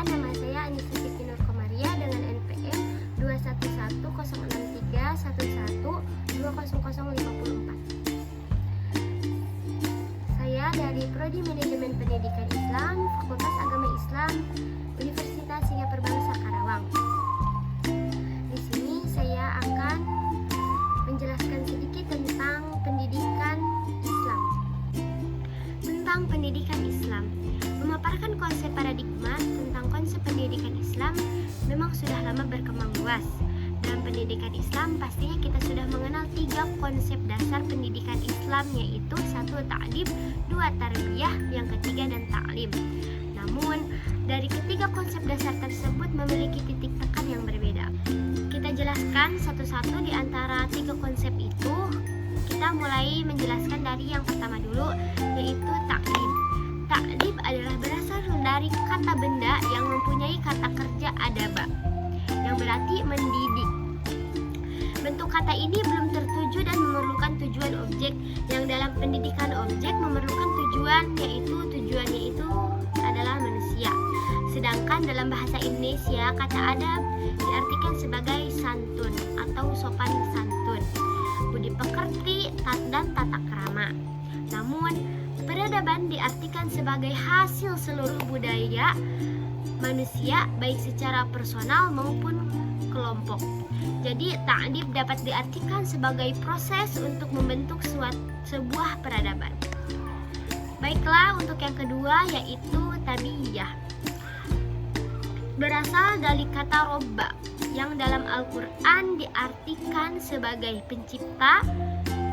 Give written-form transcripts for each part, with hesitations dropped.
Perkenalkan, nama saya Anissa Siti Nur Komaria dengan NPM 21106311200054. Saya dari Prodi Manajemen Pendidikan Islam, Fakultas Agama Islam, Universitas Singapura Bangsa Karawang. Di sini saya akan menjelaskan sedikit tentang pendidikan Islam. Tentang pendidikan Islam, memaparkan konsep paradigma tentang konsep pendidikan Islam memang sudah lama berkembang luas. Dalam pendidikan Islam pastinya kita sudah mengenal 3 konsep dasar pendidikan Islam, yaitu 1. Ta'dib, 2. Tarbiyah, yang ketiga dan ta'lim. Namun dari ketiga konsep dasar tersebut memiliki titik tekan yang berbeda. Kita jelaskan satu-satu di antara 3 konsep itu. Kita mulai menjelaskan dari yang pertama dulu, yaitu ta'dib. Ta'dib adalah berasal dari kata benda yang mempunyai kata kerja adaba, yang berarti mendidik. Bentuk kata ini belum tertuju dan memerlukan tujuan objek, yang dalam pendidikan objek memerlukan tujuan, yaitu tujuannya itu adalah manusia. Sedangkan dalam bahasa Indonesia, kata adab diartikan sebagai santun atau sopan santun, budi pekerti, dan tata krama. Namun peradaban diartikan sebagai hasil seluruh budaya manusia, baik secara personal maupun kelompok. Jadi ta'dib dapat diartikan sebagai proses untuk membentuk sebuah peradaban. Baiklah, untuk yang kedua yaitu tabiyah. Berasal dari kata robba, yang dalam Al-Quran diartikan sebagai pencipta,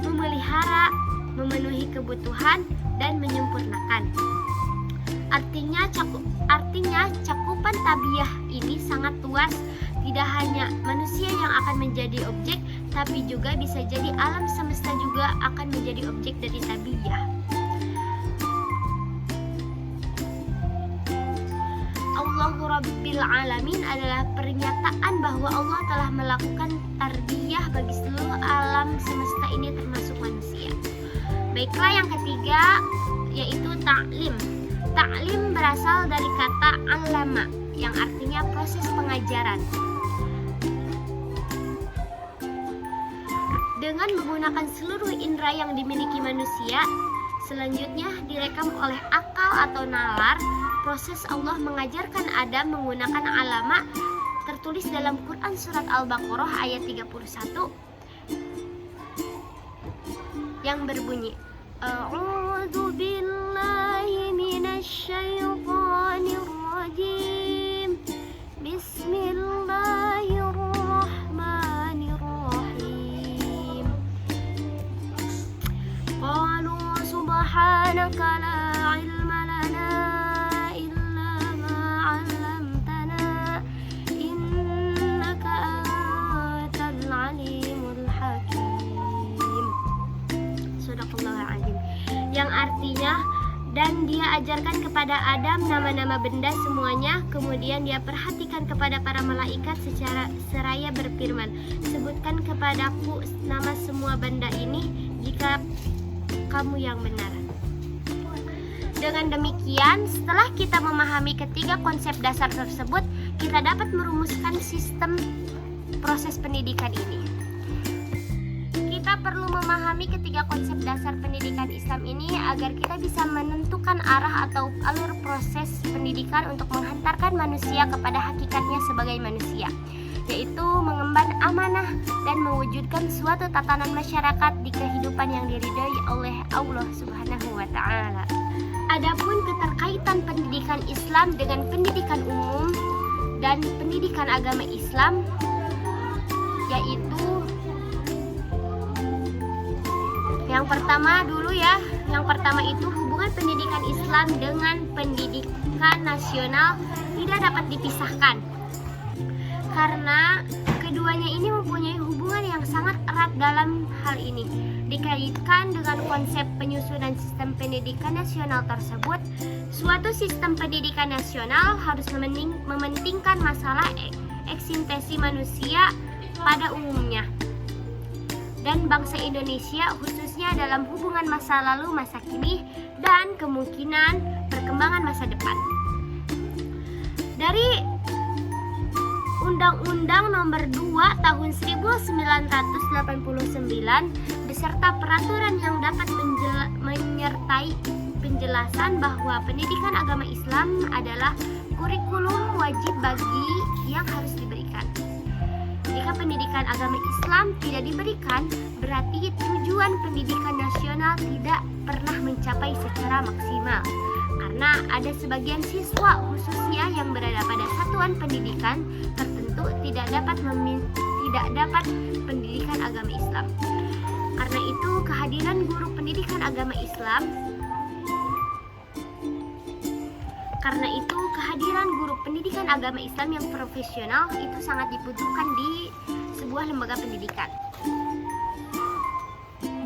memelihara, memenuhi kebutuhan, dan menyempurnakan. Artinya cakupan tabiyah ini sangat luas. Tidak hanya manusia yang akan menjadi objek, tapi juga bisa jadi alam semesta juga akan menjadi objek dari tabiyah. Allahu Rabbil Alamin adalah pernyataan bahwa Allah telah melakukan tarbiyah bagi seluruh alam semesta ini termasuk manusia. Baiklah, yang ketiga yaitu ta'lim. Ta'lim berasal dari kata allama, yang artinya proses pengajaran. Dengan menggunakan seluruh indera yang dimiliki manusia, selanjutnya direkam oleh akal atau nalar, proses Allah mengajarkan Adam menggunakan alama tertulis dalam Quran surat Al-Baqarah ayat 31 yang berbunyi, A'udzu billahi minasy syaithanir rajim. Bismillahirrahmanirrahim. Qalu subhanaka la ilma lana illa ma 'allamtana innaka antal alimul hakim. Shadaqallahul azim. Yang artinya, dan dia ajarkan kepada Adam nama-nama benda semuanya, kemudian dia perhatikan kepada para malaikat secara seraya berfirman, sebutkan kepadaku nama semua benda ini jika kamu yang benar. Dengan demikian, setelah kita memahami ketiga konsep dasar tersebut, kita dapat merumuskan sistem proses pendidikan ini. Kita perlu memahami ketiga konsep dasar pendidikan Islam ini agar kita bisa menentukan arah atau alur proses pendidikan untuk menghantarkan manusia kepada hakikatnya sebagai manusia, yaitu mengemban amanah dan mewujudkan suatu tatanan masyarakat di kehidupan yang diridhai oleh Allah Subhanahu wa Ta'ala. Adapun keterkaitan pendidikan Islam dengan pendidikan umum dan pendidikan agama Islam, yaitu yang pertama itu hubungan pendidikan Islam dengan pendidikan nasional tidak dapat dipisahkan, karena keduanya ini mempunyai hubungan yang sangat erat dalam hal ini. Dikaitkan dengan konsep penyusunan sistem pendidikan nasional tersebut, suatu sistem pendidikan nasional harus mementingkan masalah eksistensi manusia pada umumnya dan bangsa Indonesia khususnya dalam hubungan masa lalu, masa kini, dan kemungkinan perkembangan masa depan. Dan Dari Undang-Undang Nomor 2 Tahun 1989 beserta peraturan yang dapat menyertai penjelasan bahwa pendidikan agama Islam adalah kurikulum wajib bagi yang harus diberikan. Jika pendidikan agama Islam tidak diberikan, berarti tujuan pendidikan nasional tidak pernah mencapai secara maksimal. Karena ada sebagian siswa khususnya yang berada pada satuan pendidikan tertentu tidak dapat pendidikan agama Islam. Karena itu kehadiran guru pendidikan agama Islam yang profesional itu sangat dibutuhkan di sebuah lembaga pendidikan.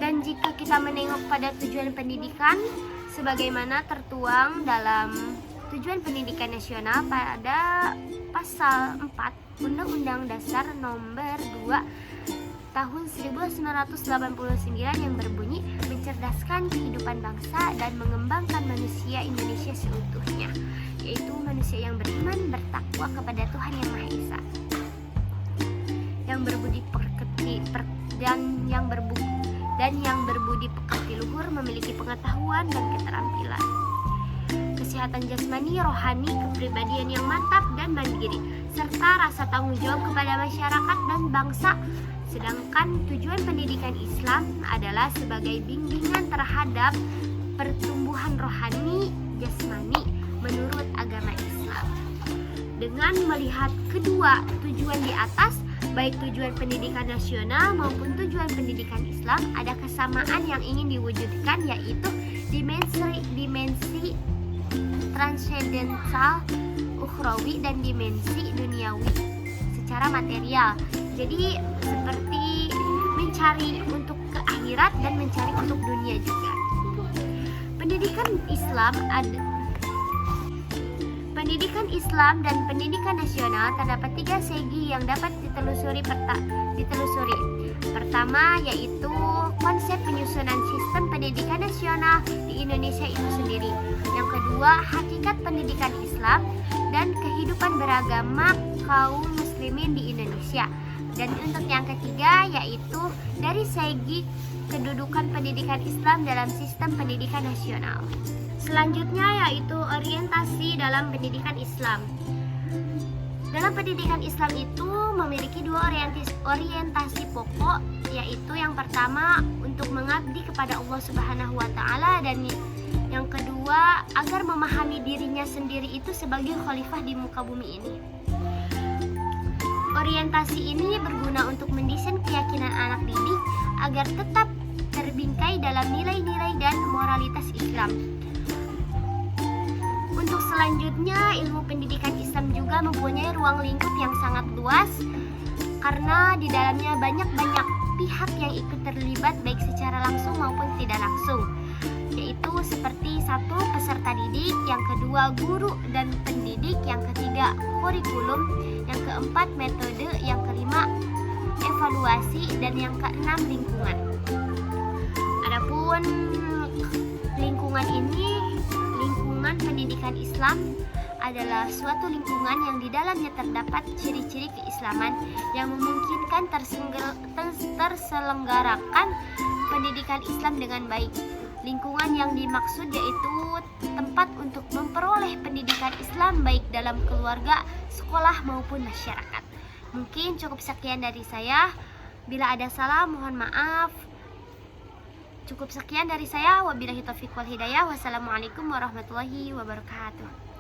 Dan jika kita menengok pada tujuan pendidikan sebagaimana tertuang dalam Tujuan Pendidikan Nasional pada pasal 4 Undang-Undang Dasar Nomor 2 Tahun 1989 yang berbunyi mencerdaskan kehidupan bangsa dan mengembangkan manusia Indonesia seutuhnya, yaitu manusia yang beriman, bertakwa kepada Tuhan Yang Maha Esa, yang berbudi pekerti yang berbudi pekerti luhur, memiliki pengetahuan dan keterampilan, kesehatan jasmani, rohani, kepribadian yang mantap dan mandiri, serta rasa tanggung jawab kepada masyarakat dan bangsa. Sedangkan tujuan pendidikan Islam adalah sebagai bimbingan terhadap pertumbuhan rohani jasmani menurut agama Islam. Dengan melihat kedua tujuan di atas, baik tujuan pendidikan nasional maupun tujuan pendidikan Islam, ada kesamaan yang ingin diwujudkan, yaitu dimensi transendental ukhrawi dan dimensi duniawi secara material. Jadi seperti mencari untuk ke akhirat dan mencari untuk dunia juga. Pendidikan Islam dan pendidikan nasional terdapat 3 segi yang dapat ditelusuri. Pertama yaitu konsep penyusunan sistem pendidikan nasional di Indonesia itu sendiri. Yang kedua, hakikat pendidikan Islam dan kehidupan beragama kaum muslimin di Indonesia. Dan untuk yang ketiga yaitu dari segi kedudukan pendidikan Islam dalam sistem pendidikan nasional. Selanjutnya yaitu orientasi dalam pendidikan Islam. Dalam pendidikan Islam itu memiliki 2 orientasi pokok, yaitu yang pertama untuk mengabdi kepada Allah Subhanahu wa taala, dan yang kedua agar memahami dirinya sendiri itu sebagai khalifah di muka bumi ini. Orientasi ini berguna untuk mendesain keyakinan anak didik agar tetap terbingkai dalam nilai-nilai dan moralitas Islam. Untuk selanjutnya, ilmu pendidikan Islam juga mempunyai ruang lingkup yang sangat luas karena di dalamnya banyak pihak yang ikut terlibat baik secara langsung maupun tidak langsung, yaitu seperti 1. Peserta didik, yang kedua guru dan pendidik, yang ketiga kurikulum, yang keempat metode, yang kelima evaluasi, dan yang keenam lingkungan. Adapun lingkungan pendidikan Islam adalah suatu lingkungan yang di dalamnya terdapat ciri-ciri keislaman yang memungkinkan terselenggarakan pendidikan Islam dengan baik. Lingkungan yang dimaksud yaitu tempat untuk memperoleh pendidikan Islam baik dalam keluarga, sekolah maupun masyarakat. Mungkin cukup sekian dari saya. Bila ada salah mohon maaf. Cukup sekian dari saya. Wabillahi taufiq wal hidayah. Wassalamualaikum warahmatullahi wabarakatuh.